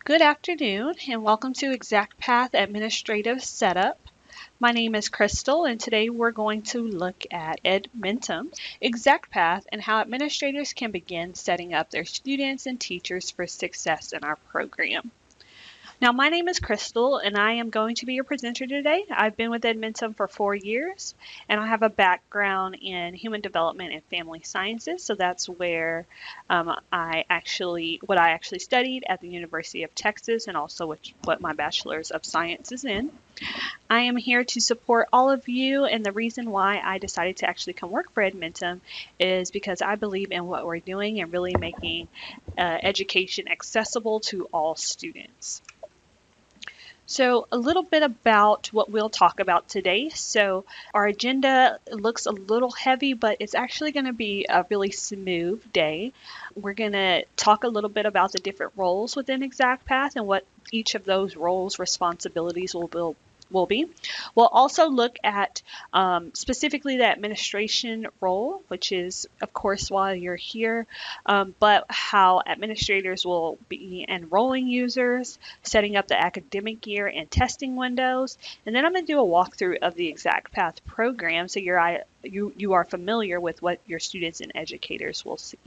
Good afternoon and welcome to ExactPath Administrative Setup. My name is Crystal and today we're going to look at Edmentum, ExactPath, and how administrators can begin setting up their students and teachers for success in our program. Now, my name is Crystal, and I am going to be your presenter today. I've been with Edmentum for 4 years, and I have a background in human development and family sciences. So that's where what I actually studied at the University of Texas, and also what my bachelor's of science is in. I am here to support all of you, and the reason why I decided to actually come work for Edmentum is because I believe in what we're doing and really making education accessible to all students. So a little bit about what we'll talk about today. So our agenda looks a little heavy, but it's actually going to be a really smooth day. We're going to talk a little bit about the different roles within ExactPath and what each of those roles' responsibilities will be. We'll also look at specifically the administration role, which is, of course, while you're here, but how administrators will be enrolling users, setting up the academic year and testing windows, and then I'm going to do a walkthrough of the ExactPath program so you are familiar with what your students and educators will see.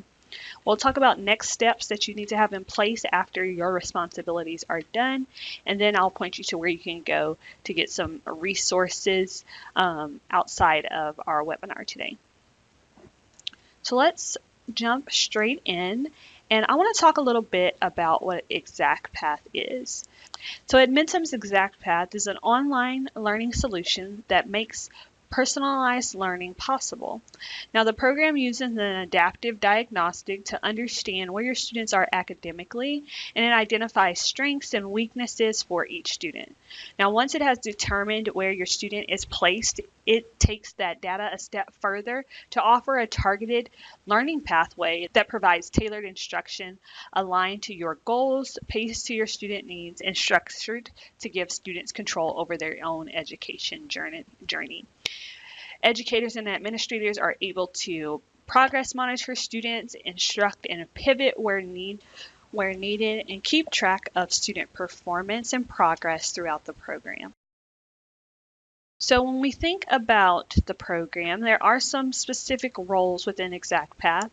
We'll talk about next steps that you need to have in place after your responsibilities are done, and then I'll point you to where you can go to get some resources outside of our webinar today. So let's jump straight in, and I want to talk a little bit about what ExactPath is. So Edmentum's ExactPath is an online learning solution that makes personalized learning possible. Now, the program uses an adaptive diagnostic to understand where your students are academically, and it identifies strengths and weaknesses for each student. Now, once it has determined where your student is placed, it takes that data a step further to offer a targeted learning pathway that provides tailored instruction aligned to your goals, paced to your student needs, and structured to give students control over their own education journey. Educators and administrators are able to progress monitor students, instruct and pivot where needed, and keep track of student performance and progress throughout the program. So when we think about the program, there are some specific roles within ExactPath,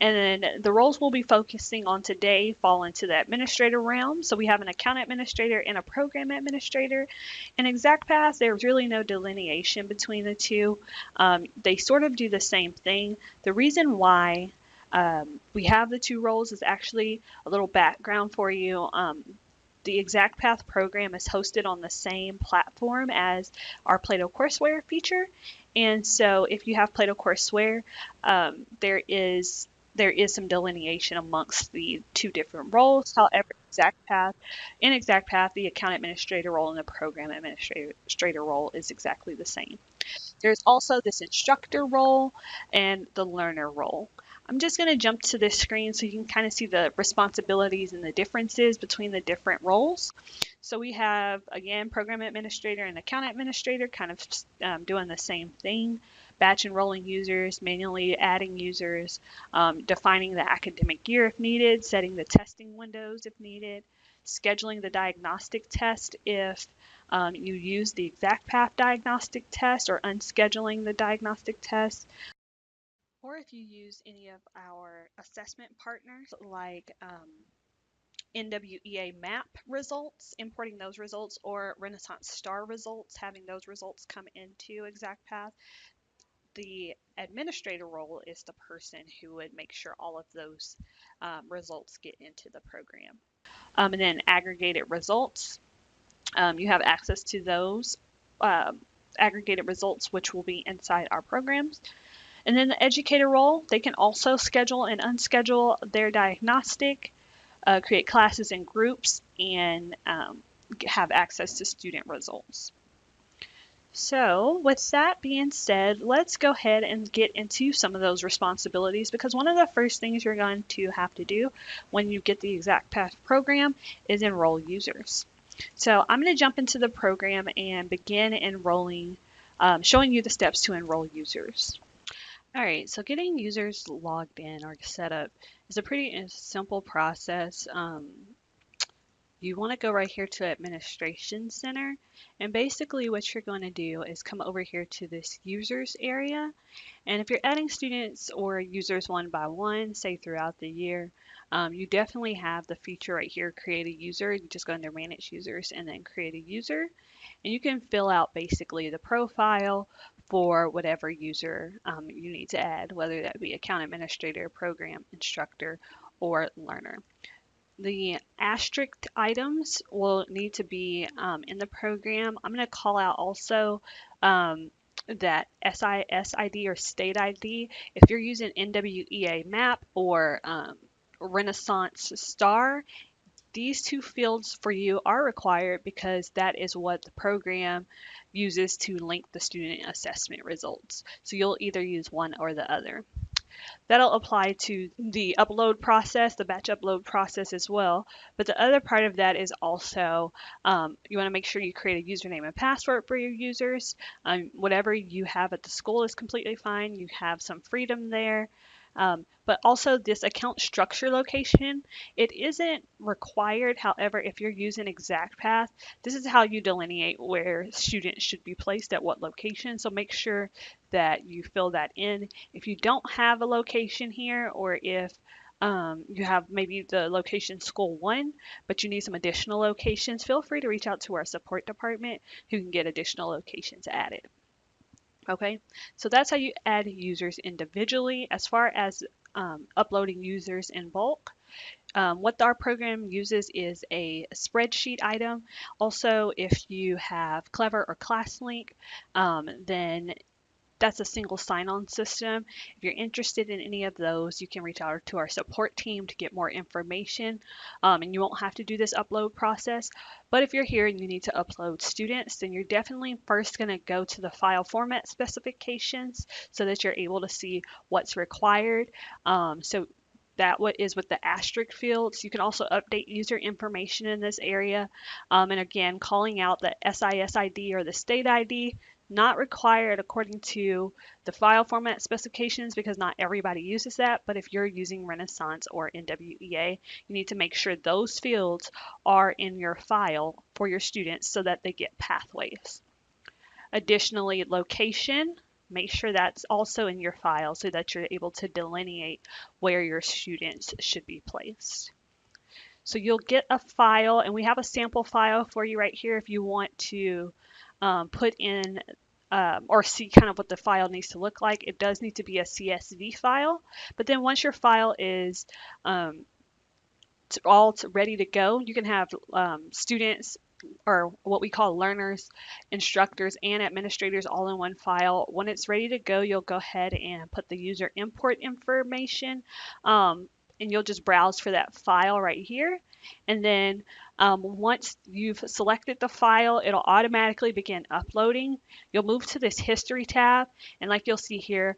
and then the roles we'll be focusing on today fall into the administrator realm. So we have an account administrator and a program administrator. In ExactPath, there's really no delineation between the two. They sort of do the same thing. The reason why we have the two roles is actually a little background for you. The ExactPath program is hosted on the same platform as our Plato courseware feature, and so if you have Plato courseware, there is some delineation amongst the two different roles. However, in ExactPath, the account administrator role and the program administrator role is exactly the same. There's also this instructor role and the learner role. I'm just going to jump to this screen so you can kind of see the responsibilities and the differences between the different roles. So we have, again, program administrator and account administrator kind of doing the same thing. Batch enrolling users, manually adding users, defining the academic year if needed, setting the testing windows if needed, scheduling the diagnostic test if you use the ExactPath diagnostic test, or unscheduling the diagnostic test. Or if you use any of our assessment partners like NWEA map results, importing those results, or RenStar results, having those results come into ExactPath. The administrator role is the person who would make sure all of those results get into the program. And then aggregated results. You have access to those aggregated results, which will be inside our programs. And then the educator role, they can also schedule and unschedule their diagnostic, create classes and groups, and have access to student results. So with that being said, let's go ahead and get into some of those responsibilities, because one of the first things you're going to have to do when you get the ExactPath program is enroll users. So I'm going to jump into the program and begin enrolling, showing you the steps to enroll users. All right, so getting users logged in or set up is a pretty simple process. you want to go right here to Administration Center, and basically what you're going to do is come over here to this Users area. And if you're adding students or users one by one, say throughout the year, you definitely have the feature right here, create a user. You just go under manage users and then create a user. And you can fill out basically the profile for whatever user you need to add, whether that be account administrator, program instructor, or learner. The asterisk items will need to be in the program. I'm going to call out also that SIS ID or state ID. If you're using NWEA map or Renaissance Star, these two fields for you are required because that is what the program uses to link the student assessment results. So you'll either use one or the other. That'll apply to the upload process, the batch upload process as well. But the other part of that is also you want to make sure you create a username and password for your users. Whatever you have at the school is completely fine. You have some freedom there. But also this account structure location, it isn't required. However, if you're using ExactPath, this is how you delineate where students should be placed at what location. So make sure that you fill that in. If you don't have a location here, or if you have maybe the location school 1, but you need some additional locations, feel free to reach out to our support department who can get additional locations added. Okay, so that's how you add users individually. As far as uploading users in bulk, what our program uses is a spreadsheet item. Also, if you have Clever or ClassLink, then that's a single sign-on system. If you're interested in any of those, you can reach out to our support team to get more information, and you won't have to do this upload process. But if you're here and you need to upload students, then you're definitely first going to go to the file format specifications so that you're able to see what's required. So that what is with the asterisk fields. You can also update user information in this area. And again, calling out the SIS ID or the state ID, not required according to the file format specifications because not everybody uses that. But if you're using Renaissance or NWEA, you need to make sure those fields are in your file for your students so that they get pathways. Additionally, location, make sure that's also in your file so that you're able to delineate where your students should be placed. So you'll get a file, and we have a sample file for you right here if you want to put in or see kind of what the file needs to look like. It does need to be a CSV file, but then once your file is all ready to go, you can have students or what we call learners, instructors, and administrators all in one file. When it's ready to go, you'll go ahead and put the user import information, and you'll just browse for that file right here. And then once you've selected the file, it'll automatically begin uploading. You'll move to this history tab, and like you'll see here,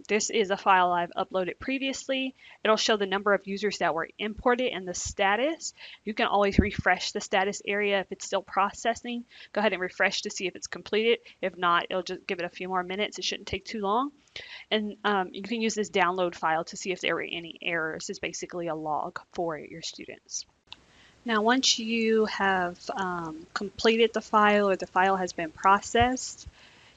this is a file I've uploaded previously. It'll show the number of users that were imported and the status. You can always refresh the status area if it's still processing. Go ahead and refresh to see if it's completed. If not, it'll just give it a few more minutes. It shouldn't take too long. And you can use this download file to see if there were any errors. It's basically a log for your students. Now, once you have completed the file or the file has been processed,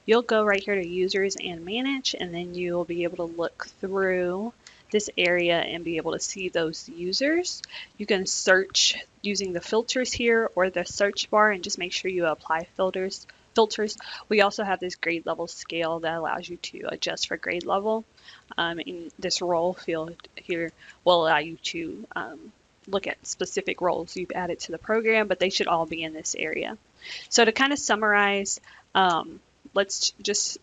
you'll go right here to Users and Manage, and then you'll be able to look through this area and be able to see those users. You can search using the filters here or the search bar and just make sure you apply filters. We also have this grade level scale that allows you to adjust for grade level. In this role field here will allow you to look at specific roles you've added to the program, but they should all be in this area. So to kind of summarize, let's just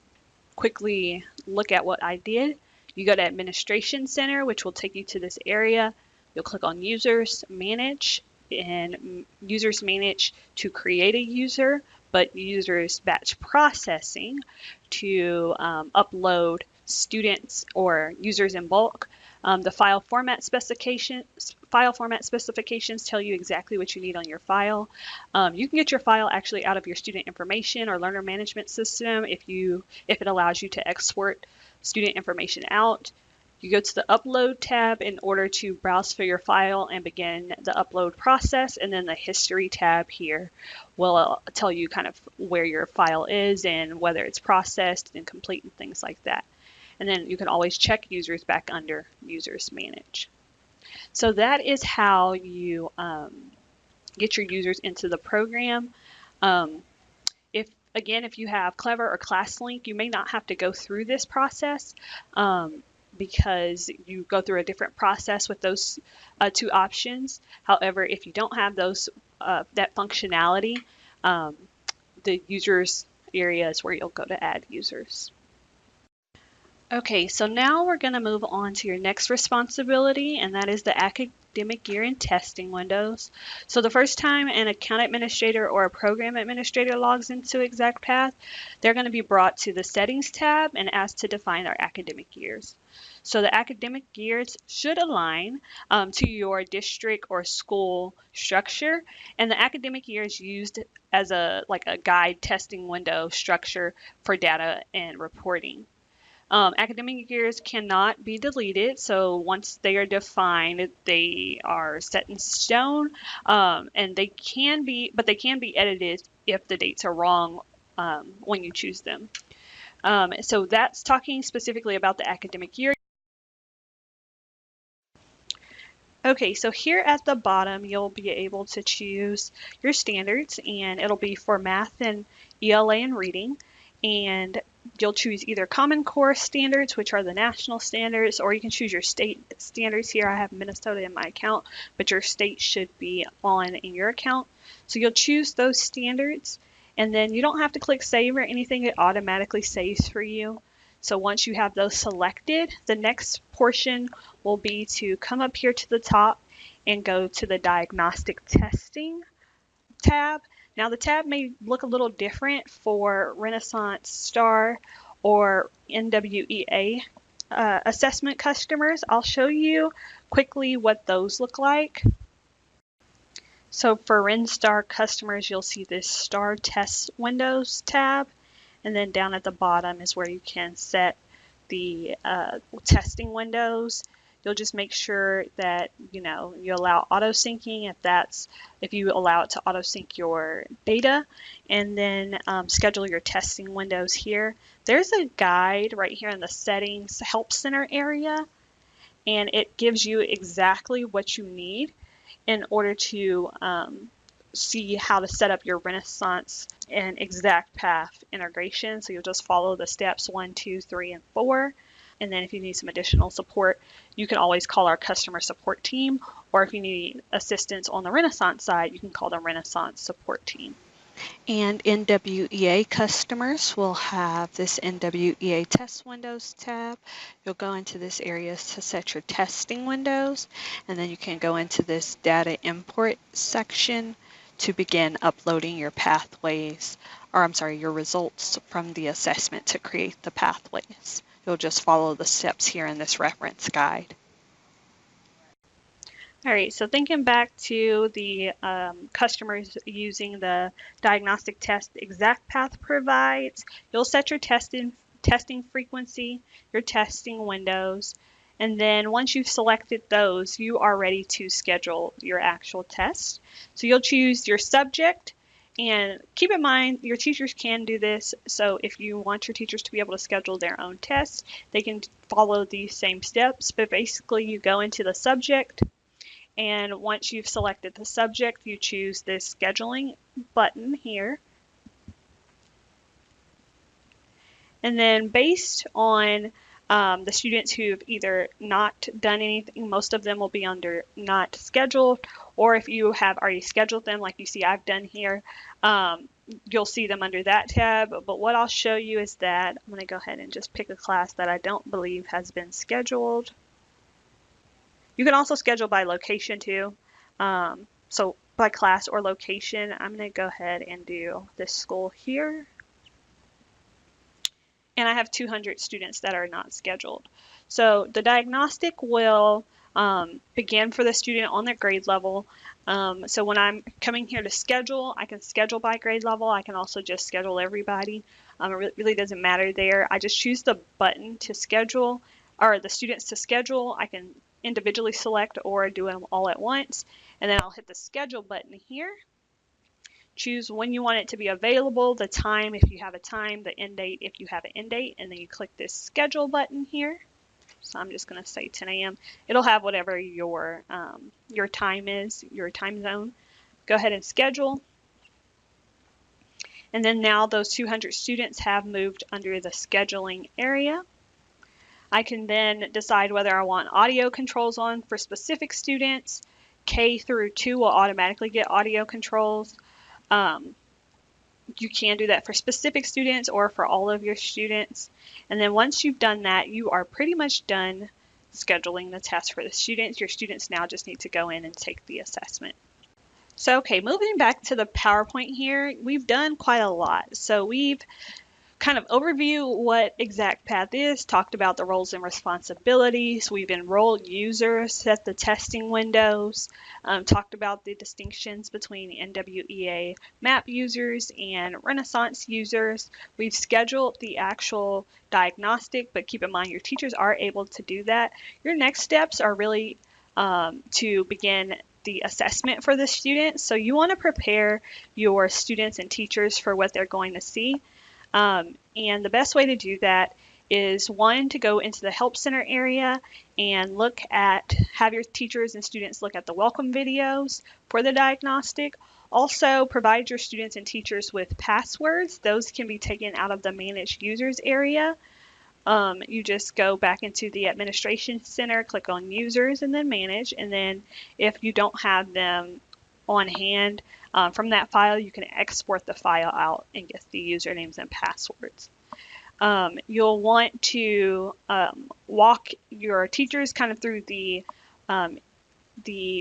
quickly look at what I did. You go to Administration Center, which will take you to this area. You'll click on Users, Manage, and Users Manage to create a user, but Users Batch Processing to upload students or users in bulk. The file format specifications tell you exactly what you need on your file. You can get your file actually out of your student information or learner management system if it allows you to export student information out. You go to the Upload tab in order to browse for your file and begin the upload process, and then the History tab here will tell you kind of where your file is and whether it's processed and complete and things like that. And then you can always check users back under Users Manage. So that is how you get your users into the program. If you have Clever or ClassLink, you may not have to go through this process because you go through a different process with those two options. However, if you don't have those that functionality, the users area is where you'll go to add users. Okay, so now we're going to move on to your next responsibility, and that is the academic year and testing windows. So the first time an account administrator or a program administrator logs into ExactPath, they're going to be brought to the Settings tab and asked to define their academic years. So the academic years should align to your district or school structure, and the academic year is used as a guide testing window structure for data and reporting. Academic years cannot be deleted, so once they are defined, they are set in stone, and they can be edited if the dates are wrong when you choose them. So that's talking specifically about the academic year. Okay, so here at the bottom, you'll be able to choose your standards, and it'll be for math and ELA and reading, and you'll choose either Common Core standards, which are the national standards, or you can choose your state standards here. I have Minnesota in my account, but your state should be on in your account. So you'll choose those standards, and then you don't have to click save or anything. It automatically saves for you. So once you have those selected, the next portion will be to come up here to the top and go to the Diagnostic Testing tab. Now the tab may look a little different for RenStar or NWEA assessment customers. I'll show you quickly what those look like. So for RenStar customers, you'll see this Star Test Windows tab, and then down at the bottom is where you can set the testing windows. You'll just make sure that you allow auto syncing if you allow it to auto sync your data, and then schedule your testing windows here. There's a guide right here in the settings help center area, and it gives you exactly what you need in order to see how to set up your Renaissance and ExactPath integration. So you'll just follow the steps 1, 2, 3, and 4. And then if you need some additional support, you can always call our customer support team, or if you need assistance on the Renaissance side, you can call the Renaissance support team. And NWEA customers will have this NWEA test windows tab. You'll go into this area to set your testing windows, and then you can go into this data import section to begin uploading your pathways, your results from the assessment to create the pathways. You'll just follow the steps here in this reference guide. All right, so thinking back to the customers using the diagnostic test ExactPath provides, you'll set your testing frequency, your testing windows, and then once you've selected those, you are ready to schedule your actual test. So you'll choose your subject, and keep in mind your teachers can do this. So if you want your teachers to be able to schedule their own tests, they can follow these same steps, but basically you go into the subject, and once you've selected the subject, you choose this scheduling button here. And then based on the students who've either not done anything, most of them will be under not scheduled, or if you have already scheduled them, like you see I've done here, you'll see them under that tab. But what I'll show you is that I'm going to go ahead and just pick a class that I don't believe has been scheduled. You can also schedule by location too. So by class or location, I'm going to go ahead and do this school here. And I have 200 students that are not scheduled. So the diagnostic will begin for the student on their grade level. So when I'm coming here to schedule, I can schedule by grade level. I can also just schedule everybody. It really doesn't matter there. I just choose the button to schedule or the students to schedule, I can individually select or do them all at once. And then I'll hit the schedule button here. Choose when you want it to be available, the time if you have a time, the end date if you have an end date, and then you click this schedule button here. So I'm just going to say 10 a.m. It'll have whatever your time is, your time zone. Go ahead and schedule. And then now those 200 students have moved under the scheduling area. I can then decide whether I want audio controls on for specific students. K through 2 will automatically get audio controls. You can do that for specific students or for all of your students. And then once you've done that, you are pretty much done scheduling the test for the students. Your students now just need to go in and take the assessment. So, okay, moving back to the PowerPoint here, we've done quite a lot. So we've kind of overview what ExactPath is, talked about the roles and responsibilities. We've enrolled users, set the testing windows, talked about the distinctions between NWEA MAP users and Renaissance users. We've scheduled the actual diagnostic, but keep in mind your teachers are able to do that. Your next steps are really to begin the assessment for the students. So you want to prepare your students and teachers for what they're going to see. And the best way to do that is, one, to go into the Help Center area and have your teachers and students look at the welcome videos for the diagnostic. Also, provide your students and teachers with passwords. Those can be taken out of the Manage Users area. You just go back into the Administration Center, click on Users, and then Manage. And then if you don't have them on hand, from that file, you can export the file out and get the usernames and passwords. You'll want to walk your teachers kind of through the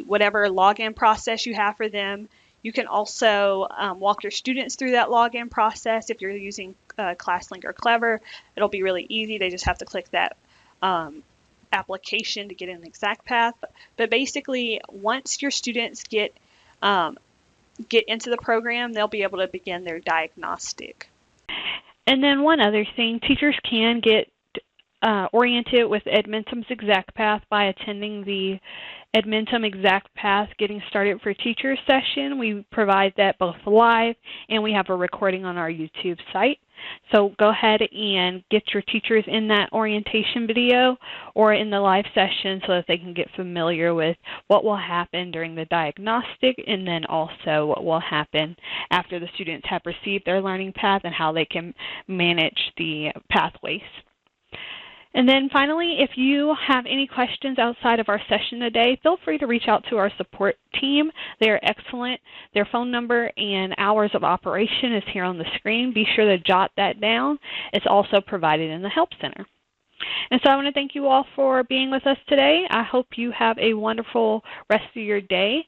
whatever login process you have for them. You can also walk your students through that login process. If you're using ClassLink or Clever, it'll be really easy. They just have to click that application to get an ExactPath. But basically, once your students get into the program, they'll be able to begin their diagnostic. And then one other thing, teachers can get oriented with Edmentum's ExactPath by attending the Edmentum ExactPath Getting Started for Teachers session. We provide that both live and we have a recording on our YouTube site. So go ahead and get your teachers in that orientation video or in the live session so that they can get familiar with what will happen during the diagnostic and then also what will happen after the students have received their learning path and how they can manage the pathways. And then finally, if you have any questions outside of our session today, feel free to reach out to our support team. They're excellent. Their phone number and hours of operation is here on the screen. Be sure to jot that down. It's also provided in the Help Center. And so I want to thank you all for being with us today. I hope you have a wonderful rest of your day.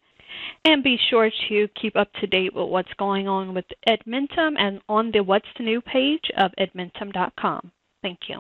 And be sure to keep up to date with what's going on with Edmentum and on the What's New page of edmentum.com. Thank you.